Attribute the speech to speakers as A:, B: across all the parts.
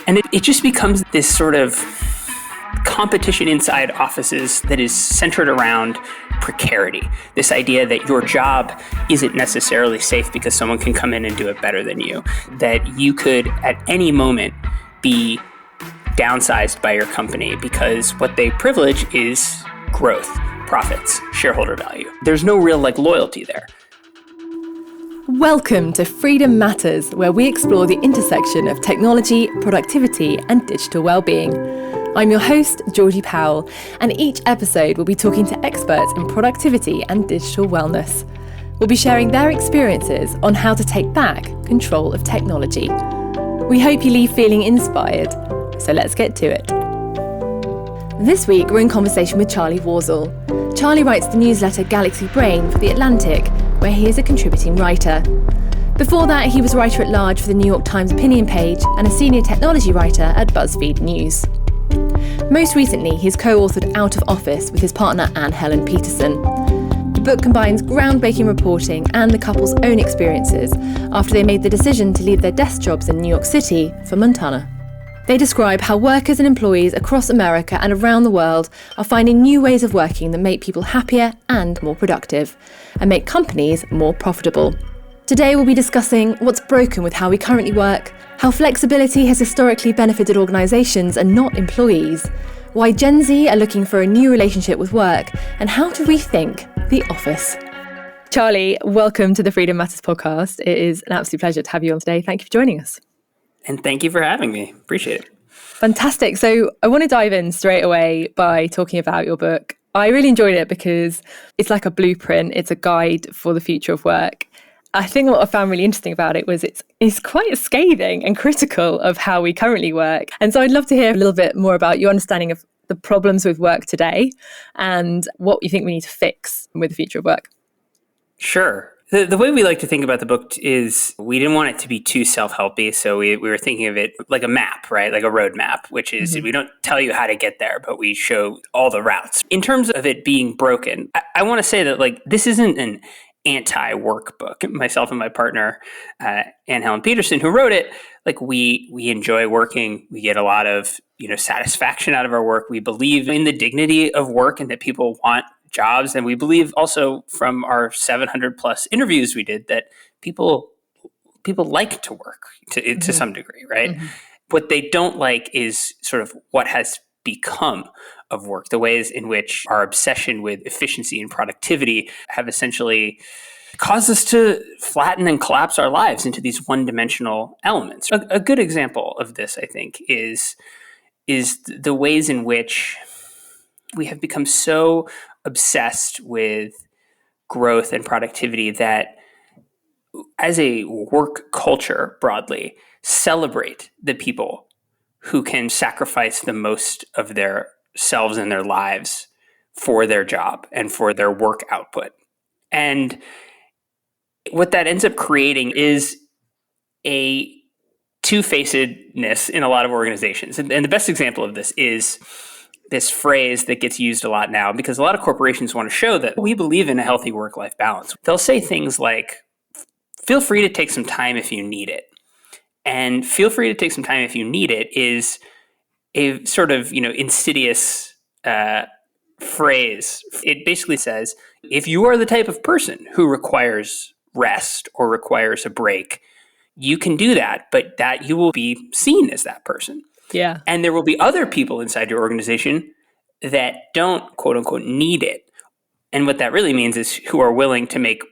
A: And it just becomes this sort of competition inside offices that is centered around precarity. This idea that your job isn't necessarily safe because someone can come in and do it better than you. That you could at any moment be downsized by your company because what they privilege is growth, profits, shareholder value. There's no real loyalty there.
B: Welcome to Freedom Matters, where we explore the intersection of technology, productivity, and digital well-being. I'm your host, Georgie Powell, and each episode we'll be talking to experts in productivity and digital wellness. We'll be sharing their experiences on how to take back control of technology. We hope you leave feeling inspired, so let's get to it. This week we're in conversation with Charlie Warzel. Charlie writes the newsletter Galaxy Brain for The Atlantic, where he is a contributing writer. Before that, he was writer-at-large for the New York Times opinion page and a senior technology writer at BuzzFeed News. Most recently, he's co-authored Out of Office with his partner Anne Helen Peterson. The book combines groundbreaking reporting and the couple's own experiences after they made the decision to leave their desk jobs in New York City for Montana. They describe how workers and employees across America and around the world are finding new ways of working that make people happier and more productive, and make companies more profitable. Today we'll be discussing what's broken with how we currently work, how flexibility has historically benefited organisations and not employees, why Gen Z are looking for a new relationship with work, and how to rethink the office. Charlie, welcome to the Freedom Matters podcast. It is an absolute pleasure to have you on today. Thank you for joining us.
A: And thank you for having me. Appreciate it.
B: Fantastic. So I want to dive in straight away by talking about your book. I really enjoyed it because it's like a blueprint. It's a guide for the future of work. I think what I found really interesting about it was it's quite scathing and critical of how we currently work. And so I'd love to hear a little bit more about your understanding of the problems with work today and what you think we need to fix with the future of work.
A: Sure. The way we like to think about the book is we didn't want it to be too self-helpy. So we were thinking of it like a map, right? Like a roadmap, which is we don't tell you how to get there, but we show all the routes. In terms of it being broken, I want to say that this isn't an anti-work book. Myself and my partner, Anne Helen Peterson, who wrote it, we enjoy working. We get a lot of satisfaction out of our work. We believe in the dignity of work and that people want jobs. And we believe also from our 700 plus interviews we did that people like to work to some degree, right? Mm-hmm. What they don't like is sort of what has become of work, the ways in which our obsession with efficiency and productivity have essentially caused us to flatten and collapse our lives into these one-dimensional elements. A good example of this, I think, is the ways in which we have become so obsessed with growth and productivity that as a work culture broadly, celebrate the people who can sacrifice the most of their selves and their lives for their job and for their work output. And what that ends up creating is a two-facedness in a lot of organizations. And the best example of this is this phrase that gets used a lot now because a lot of corporations want to show that we believe in a healthy work-life balance. They'll say things like, feel free to take some time if you need it. And feel free to take some time if you need it is a sort of, insidious phrase. It basically says, if you are the type of person who requires rest or requires a break, you can do that, but that you will be seen as that person.
B: Yeah.
A: And there will be other people inside your organization that don't, quote unquote, need it. And what that really means is who are willing to make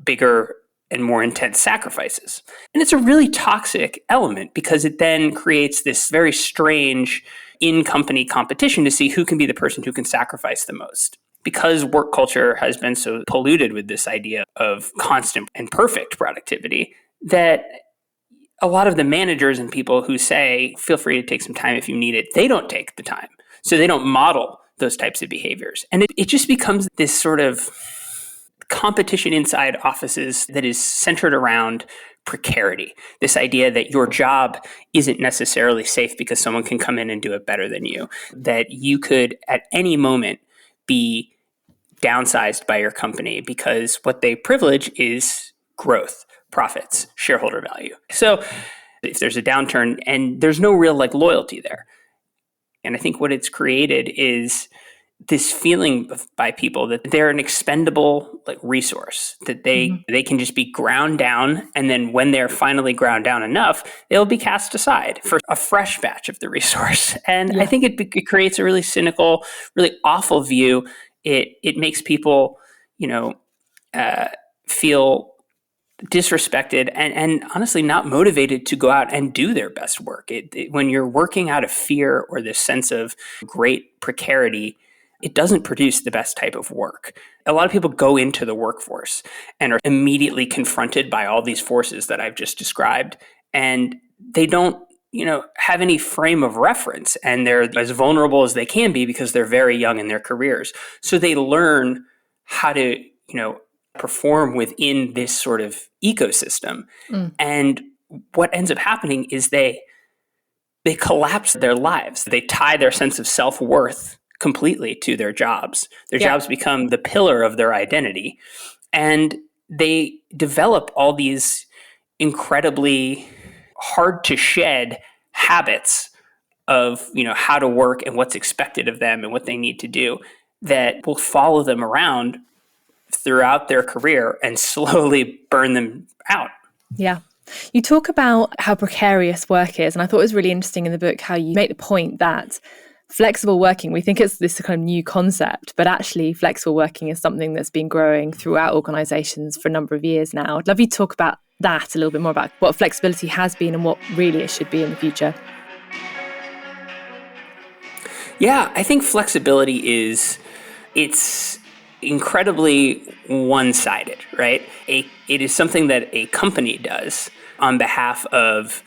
A: bigger and more intense sacrifices. And it's a really toxic element because it then creates this very strange in-company competition to see who can be the person who can sacrifice the most. Because work culture has been so polluted with this idea of constant and perfect productivity that a lot of the managers and people who say, feel free to take some time if you need it, they don't take the time. So they don't model those types of behaviors. And it just becomes this sort of competition inside offices that is centered around precarity. This idea that your job isn't necessarily safe because someone can come in and do it better than you. That you could at any moment be downsized by your company because what they privilege is growth, profits, shareholder value. So if there's a downturn, and there's no real loyalty there. And I think what it's created is this feeling by people that they're an expendable resource, that they can just be ground down, and then when they're finally ground down enough, they'll be cast aside for a fresh batch of the resource. And I think it creates a really cynical, really awful view. It makes people, feel disrespected and honestly not motivated to go out and do their best work. When you're working out of fear or this sense of great precarity, it doesn't produce the best type of work. A lot of people go into the workforce and are immediately confronted by all these forces that I've just described, and they don't, have any frame of reference, and they're as vulnerable as they can be because they're very young in their careers. So they learn how to, perform within this sort of ecosystem. And what ends up happening is they collapse their lives. They tie their sense of self-worth completely to their jobs. Their jobs become the pillar of their identity. And they develop all these incredibly hard to shed habits of, how to work and what's expected of them and what they need to do that will follow them around throughout their career and slowly burn them out.
B: Yeah. You talk about how precarious work is. And I thought it was really interesting in the book how you make the point that flexible working, we think it's this kind of new concept, but actually flexible working is something that's been growing throughout organizations for a number of years now. I'd love you to talk about that a little bit more, about what flexibility has been and what really it should be in the future.
A: Yeah, I think flexibility it's incredibly one-sided, right? It is something that a company does on behalf of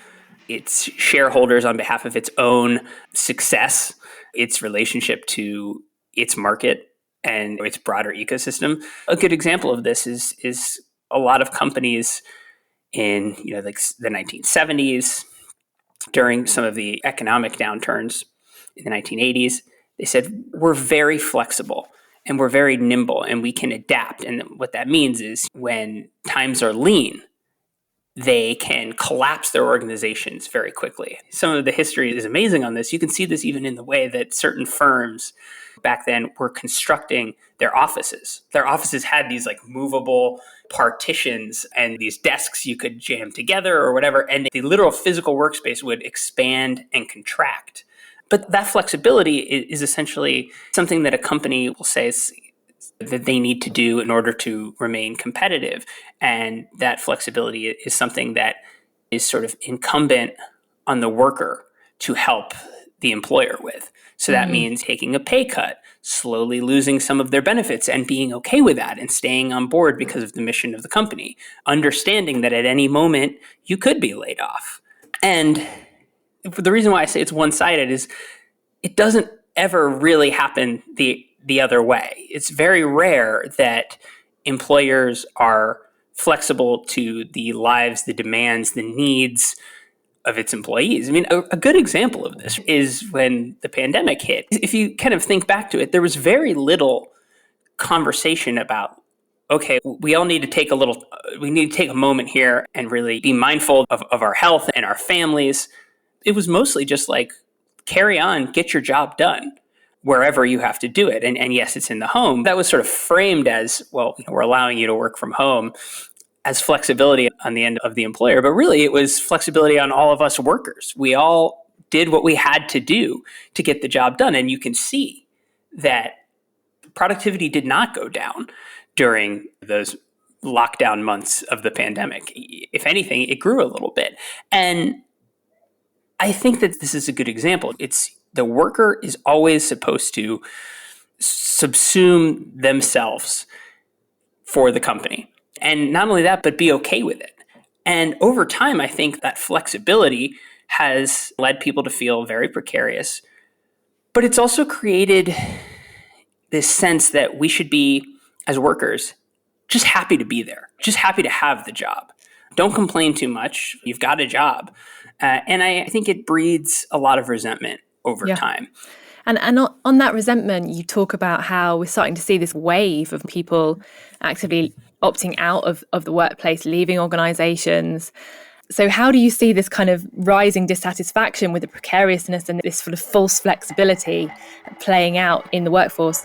A: its shareholders, on behalf of its own success, its relationship to its market and its broader ecosystem. A good example of this is a lot of companies in the 1970s, during some of the economic downturns in the 1980s. They said, we're very flexible and we're very nimble and we can adapt. And what that means is when times are lean, they can collapse their organizations very quickly. Some of the history is amazing on this. You can see this even in the way that certain firms back then were constructing their offices. Their offices had these movable partitions and these desks you could jam together or whatever. And the literal physical workspace would expand and contract. But that flexibility is essentially something that a company will say that they need to do in order to remain competitive. And that flexibility is something that is sort of incumbent on the worker to help the employer with. So that means taking a pay cut, slowly losing some of their benefits and being okay with that and staying on board because of the mission of the company, understanding that at any moment you could be laid off. And the reason why I say it's one-sided is it doesn't ever really happen the other way. It's very rare that employers are flexible to the lives, the demands, the needs of its employees. I mean, a good example of this is when the pandemic hit. If you kind of think back to it, there was very little conversation about, okay, we need to take a moment here and really be mindful of our health and our families. It was mostly just carry on, get your job done wherever you have to do it. And yes, it's in the home. That was sort of framed as, well, we're allowing you to work from home, as flexibility on the end of the employer. But really, it was flexibility on all of us workers. We all did what we had to do to get the job done. And you can see that productivity did not go down during those lockdown months of the pandemic. If anything, it grew a little bit. And I think that this is a good example. It's the worker is always supposed to subsume themselves for the company. And not only that, but be okay with it. And over time, I think that flexibility has led people to feel very precarious. But it's also created this sense that we should be, as workers, just happy to be there, just happy to have the job. Don't complain too much. You've got a job. And I think it breeds a lot of resentment over time.
B: And on that resentment, you talk about how we're starting to see this wave of people actively opting out of the workplace, leaving organizations. So how do you see this kind of rising dissatisfaction with the precariousness and this sort of false flexibility playing out in the workforce?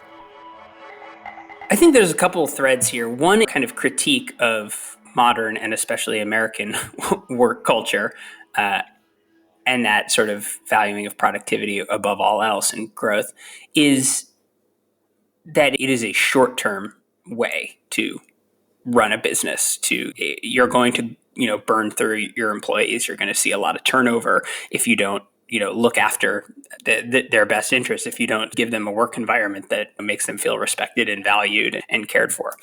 A: I think there's a couple of threads here. One kind of critique of modern and especially American work culture, and that sort of valuing of productivity above all else and growth, is that it is a short-term way to run a business. You're going to burn through your employees. You're going to see a lot of turnover if you don't look after their best interests, if you don't give them a work environment that makes them feel respected and valued and cared for.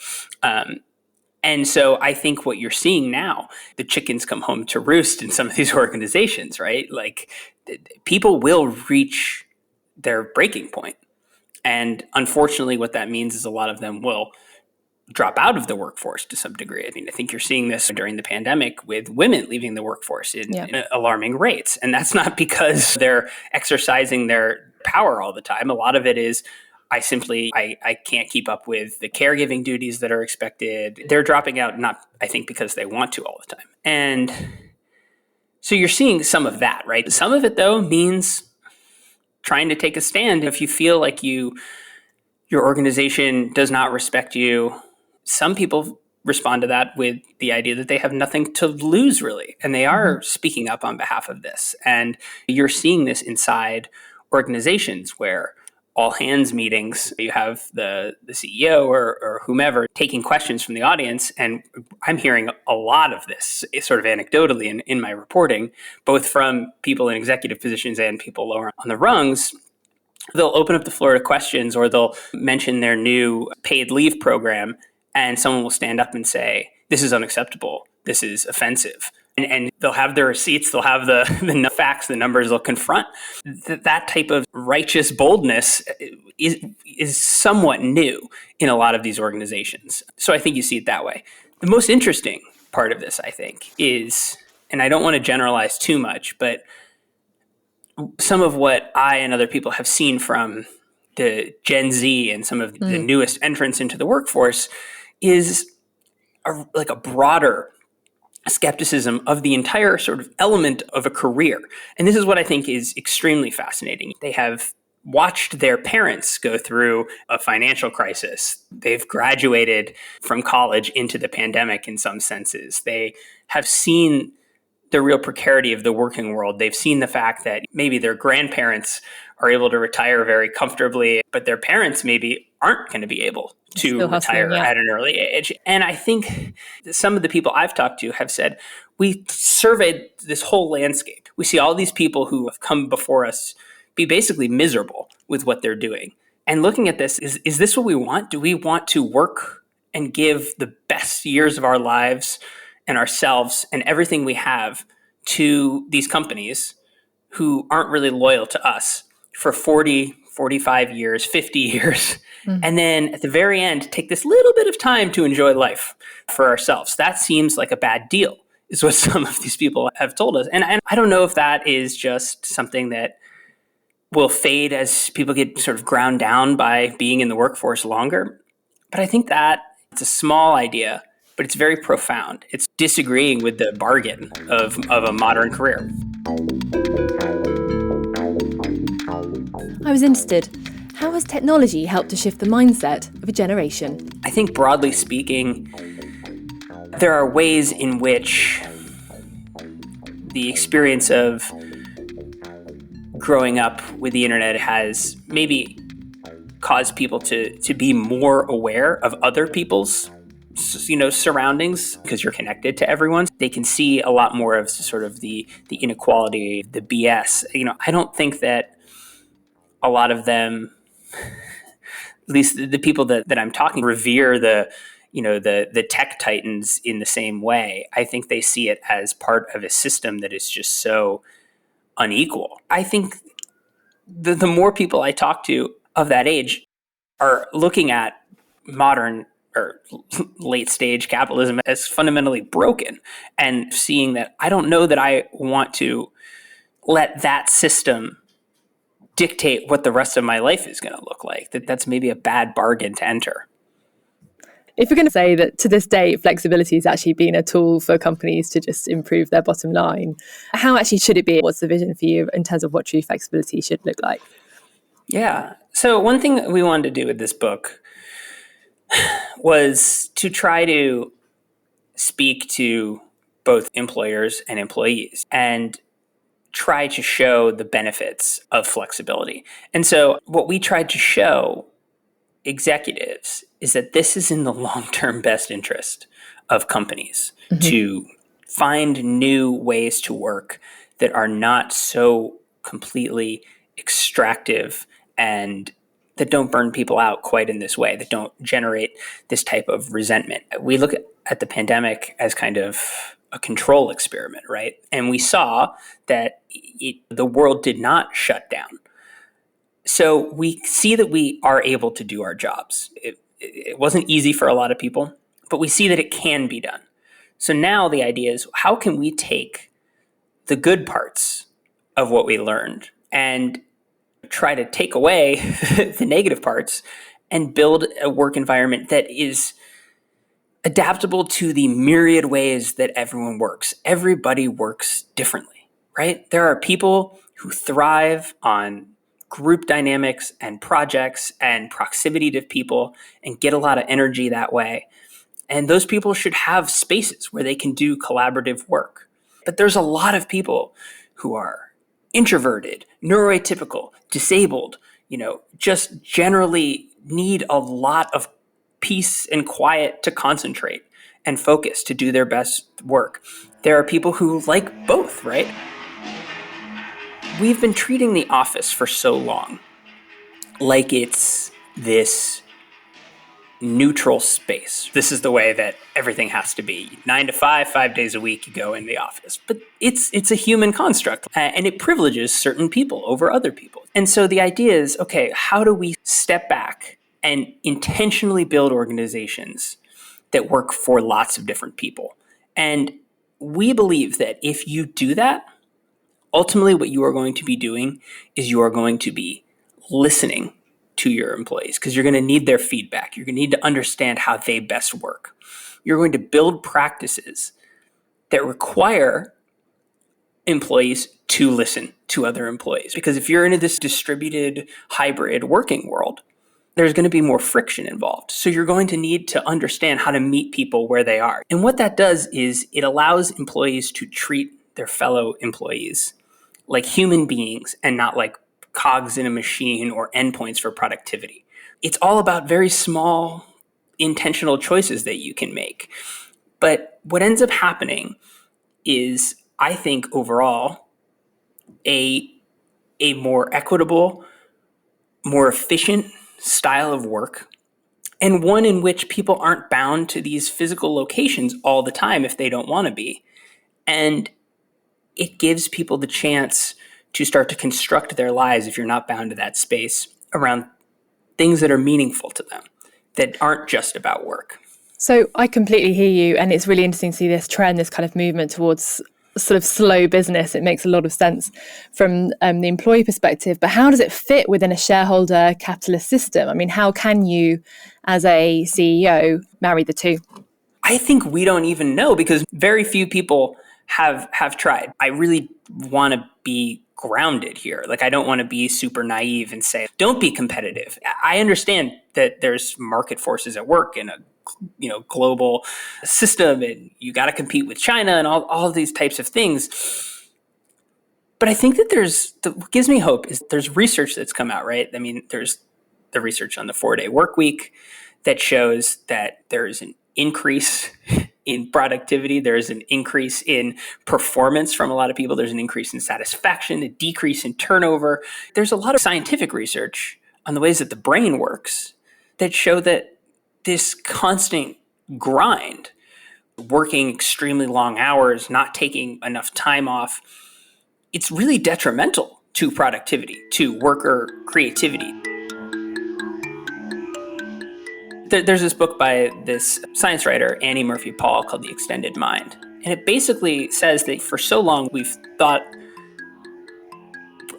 A: And so I think what you're seeing now, the chickens come home to roost in some of these organizations, right? Like people will reach their breaking point. And unfortunately, what that means is a lot of them will drop out of the workforce to some degree. I mean, I think you're seeing this during the pandemic with women leaving the workforce in alarming rates. And that's not because they're exercising their power all the time. A lot of it is, I can't keep up with the caregiving duties that are expected. They're dropping out, not, I think, because they want to all the time. And so you're seeing some of that, right? Some of it, though, means trying to take a stand. If you feel like your organization does not respect you, some people respond to that with the idea that they have nothing to lose, really. And they are speaking up on behalf of this. And you're seeing this inside organizations where all hands meetings, you have the CEO or whomever taking questions from the audience. And I'm hearing a lot of this sort of anecdotally in my reporting, both from people in executive positions and people lower on the rungs. They'll open up the floor to questions, or they'll mention their new paid leave program, and someone will stand up and say, "This is unacceptable. This is offensive." And they'll have their receipts, they'll have the facts, the numbers, they'll confront. That type of righteous boldness is somewhat new in a lot of these organizations. So I think you see it that way. The most interesting part of this, I think, is, and I don't want to generalize too much, but some of what I and other people have seen from the Gen Z and some of the newest entrants into the workforce is like a broader skepticism of the entire sort of element of a career. And this is what I think is extremely fascinating. They have watched their parents go through a financial crisis. They've graduated from college into the pandemic in some senses. They have seen the real precarity of the working world. They've seen the fact that maybe their grandparents are able to retire very comfortably, but their parents maybe aren't going to be able to retire at an early age. And I think some of the people I've talked to have said, we surveyed this whole landscape. We see all these people who have come before us be basically miserable with what they're doing. And looking at this, is this what we want? Do we want to work and give the best years of our lives and ourselves and everything we have to these companies who aren't really loyal to us for 40, 45 years, 50 years, and then at the very end, take this little bit of time to enjoy life for ourselves? That seems like a bad deal, is what some of these people have told us. And I don't know if that is just something that will fade as people get sort of ground down by being in the workforce longer. But I think that it's a small idea, but it's very profound. It's disagreeing with the bargain of a modern career.
B: I was interested, how has technology helped to shift the mindset of a generation?
A: I think broadly speaking, there are ways in which the experience of growing up with the internet has maybe caused people to be more aware of other people's surroundings, because you're connected to everyone. They can see a lot more of sort of the inequality, the BS. I don't think that a lot of them, at least the people that I'm talking, revere the tech titans in the same way. I think they see it as part of a system that is just so unequal. I think the more people I talk to of that age are looking at modern or late stage capitalism as fundamentally broken, and seeing that I don't know that I want to let that system dictate what the rest of my life is going to look like. That's maybe a bad bargain to enter.
B: If you're going to say that to this day, flexibility has actually been a tool for companies to just improve their bottom line, how actually should it be? What's the vision for you in terms of what true flexibility should look like?
A: Yeah. So one thing we wanted to do with this book was to try to speak to both employers and employees and try to show the benefits of flexibility. And so what we tried to show executives is that this is in the long-term best interest of companies to find new ways to work that are not so completely extractive and that don't burn people out quite in this way, that don't generate this type of resentment. We look at the pandemic as kind of a control experiment, right? And we saw that the world did not shut down. So we see that we are able to do our jobs. It wasn't easy for a lot of people, but we see that it can be done. So now the idea is, how can we take the good parts of what we learned and try to take away the negative parts and build a work environment that is adaptable to the myriad ways that everyone works. Everybody works differently, right? There are people who thrive on group dynamics and projects and proximity to people and get a lot of energy that way. And those people should have spaces where they can do collaborative work. But there's a lot of people who are introverted, neuroatypical, disabled, just generally need a lot of peace and quiet to concentrate and focus to do their best work. There are people who like both, right? We've been treating the office for so long like it's this neutral space. This is the way that everything has to be. 9 to 5, 5 days a week, you go in the office. But it's a human construct, and it privileges certain people over other people. And so the idea is, okay, how do we step back and intentionally build organizations that work for lots of different people? And we believe that if you do that, ultimately what you are going to be doing is you are going to be listening to your employees, because you're going to need their feedback. You're going to need to understand how they best work. You're going to build practices that require employees to listen to other employees. Because if you're in this distributed hybrid working world, there's going to be more friction involved. So you're going to need to understand how to meet people where they are. And what that does is it allows employees to treat their fellow employees like human beings and not like cogs in a machine or endpoints for productivity. It's all about very small, intentional choices that you can make. But what ends up happening is, I think, overall, a more equitable, more efficient style of work, and one in which people aren't bound to these physical locations all the time if they don't want to be. And it gives people the chance to start to construct their lives, if you're not bound to that space, around things that are meaningful to them, that aren't just about work.
B: So I completely hear you. And it's really interesting to see this trend, this kind of movement towards sort of slow business. It makes a lot of sense from the employee perspective. But how does it fit within a shareholder capitalist system? I mean, how can you, as a CEO, marry the two?
A: I think we don't even know, because very few people have tried. I really want to be grounded here. Like, I don't want to be super naive and say, don't be competitive. I understand that there's market forces at work in a global system, and you got to compete with China and all of these types of things. But I think that what gives me hope is there's research that's come out, right? I mean, there's the research on the 4-day work week that shows that there's an increase in productivity. There's an increase in performance from a lot of people. There's an increase in satisfaction, a decrease in turnover. There's a lot of scientific research on the ways that the brain works that show that this constant grind, working extremely long hours, not taking enough time off, it's really detrimental to productivity, to worker creativity. There's this book by this science writer, Annie Murphy Paul, called The Extended Mind. And it basically says that for so long we've thought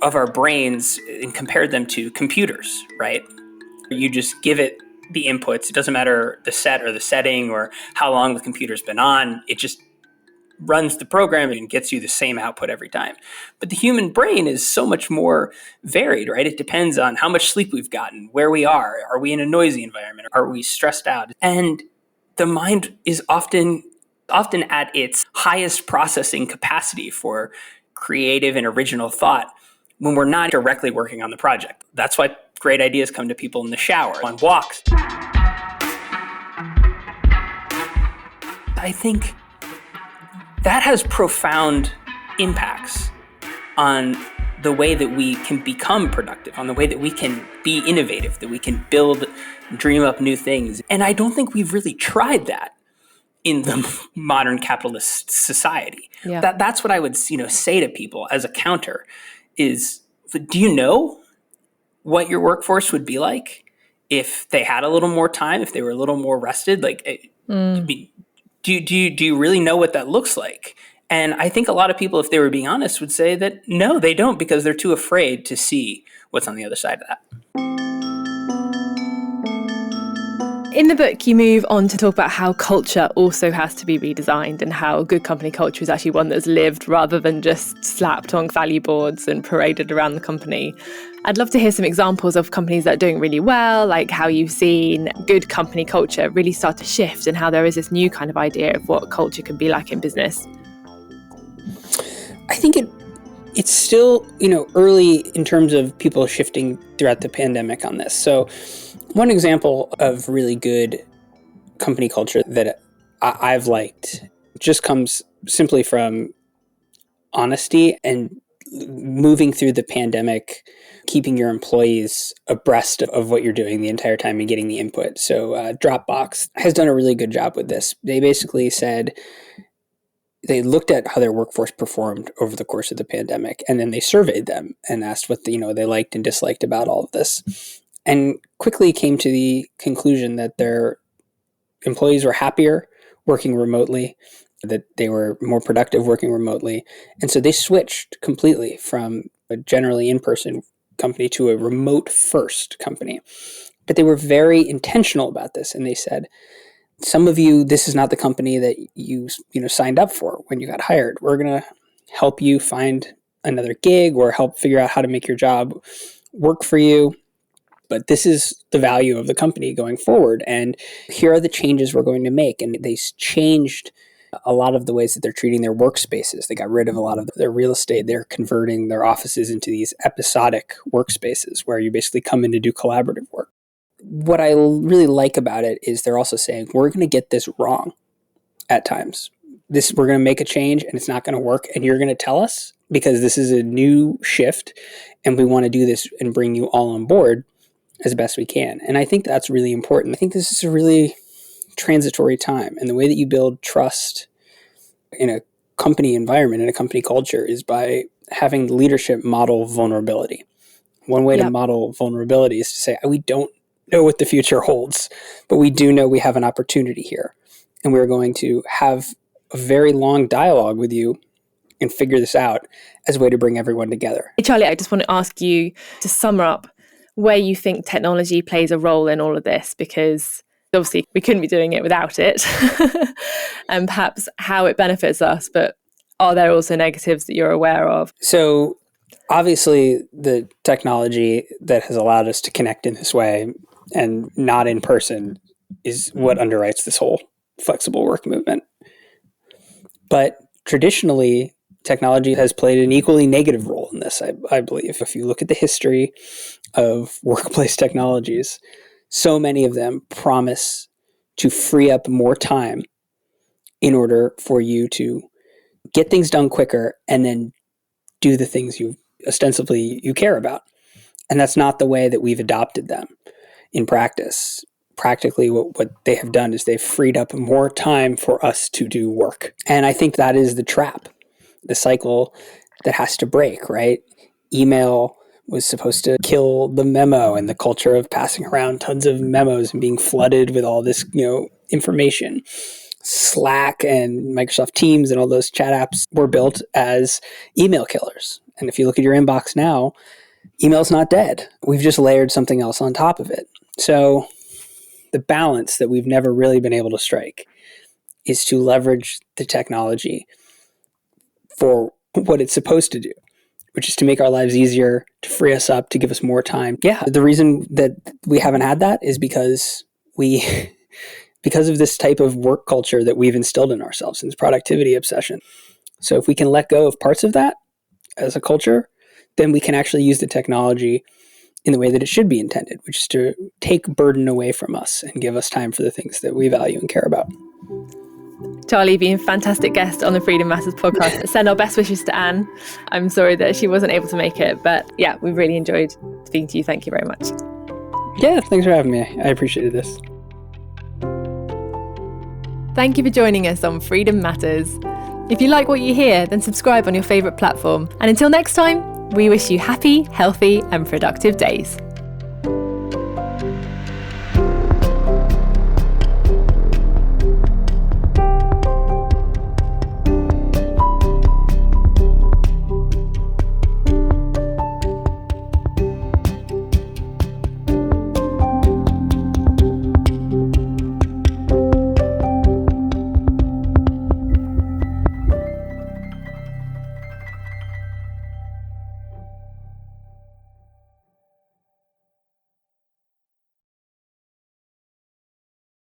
A: of our brains and compared them to computers, right? You just give it the inputs. It doesn't matter the set or the setting or how long the computer's been on. It just runs the program and gets you the same output every time. But the human brain is so much more varied, right? It depends on how much sleep we've gotten, where we are we in a noisy environment? Are we stressed out? And the mind is often at its highest processing capacity for creative and original thought when we're not directly working on the project. That's why great ideas come to people in the shower, on walks. I think that has profound impacts on the way that we can become productive, on the way that we can be innovative, that we can build, dream up new things. And I don't think we've really tried that in the modern capitalist society.
B: Yeah.
A: That's what I would, say to people as a counter is, do you know what your workforce would be like if they had a little more time, if they were a little more rested? Do you really know what that looks like? And I think a lot of people, if they were being honest, would say that no, they don't, because they're too afraid to see what's on the other side of that.
B: In the book, you move on to talk about how culture also has to be redesigned and how good company culture is actually one that's lived rather than just slapped on value boards and paraded around the company. I'd love to hear some examples of companies that are doing really well, like how you've seen good company culture really start to shift and how there is this new kind of idea of what culture can be like in business.
A: I think it's still, early in terms of people shifting throughout the pandemic on this. So one example of really good company culture that I've liked just comes simply from honesty and moving through the pandemic, keeping your employees abreast of what you're doing the entire time and getting the input. So Dropbox has done a really good job with this. They basically said they looked at how their workforce performed over the course of the pandemic, and then they surveyed them and asked what they liked and disliked about all of this, and quickly came to the conclusion that their employees were happier working remotely, that they were more productive working remotely. And so they switched completely from a generally in-person company to a remote-first company. But they were very intentional about this, and they said, some of you, this is not the company that you signed up for when you got hired. We're going to help you find another gig or help figure out how to make your job work for you. But this is the value of the company going forward. And here are the changes we're going to make. And they changed a lot of the ways that they're treating their workspaces. They got rid of a lot of their real estate. They're converting their offices into these episodic workspaces where you basically come in to do collaborative work. What I really like about it is they're also saying, we're going to get this wrong at times. We're going to make a change and it's not going to work. And you're going to tell us because this is a new shift and we want to do this and bring you all on board as best we can. And I think that's really important. I think this is a really transitory time. And the way that you build trust in a company environment, in a company culture, is by having the leadership model vulnerability. One way to model vulnerability is to say, we don't know what the future holds, but we do know we have an opportunity here. And we're going to have a very long dialogue with you and figure this out as a way to bring everyone together.
B: Hey, Charlie, I just want to ask you to sum up where you think technology plays a role in all of this, because obviously we couldn't be doing it without it, and perhaps how it benefits us, but are there also negatives that you're aware of?
A: So obviously the technology that has allowed us to connect in this way and not in person is what underwrites this whole flexible work movement. But traditionally, technology has played an equally negative role in this, I believe. If you look at the history of workplace technologies, so many of them promise to free up more time in order for you to get things done quicker and then do the things you ostensibly you care about. And that's not the way that we've adopted them in practice. Practically, what they have done is they've freed up more time for us to do work. And I think that is the trap, the cycle that has to break, right? Email was supposed to kill the memo and the culture of passing around tons of memos and being flooded with all this, information. Slack and Microsoft Teams and all those chat apps were built as email killers. And if you look at your inbox now, email's not dead. We've just layered something else on top of it. So
C: the balance that we've never really been able to strike is to leverage the technology for what it's supposed to do, which is to make our lives easier, to free us up, to give us more time. Yeah, the reason that we haven't had that is because of this type of work culture that we've instilled in ourselves, and this productivity obsession. So if we can let go of parts of that as a culture, then we can actually use the technology in the way that it should be intended, which is to take burden away from us and give us time for the things that we value and care about.
B: Charlie, being a fantastic guest on the Freedom Matters podcast. Send our best wishes to Anne. I'm sorry that she wasn't able to make it, but yeah, we really enjoyed speaking to you. Thank you very much.
C: Yeah, thanks for having me. I appreciated this.
B: Thank you for joining us on Freedom Matters. If you like what you hear, then subscribe on your favourite platform. And until next time, we wish you happy, healthy, and productive days.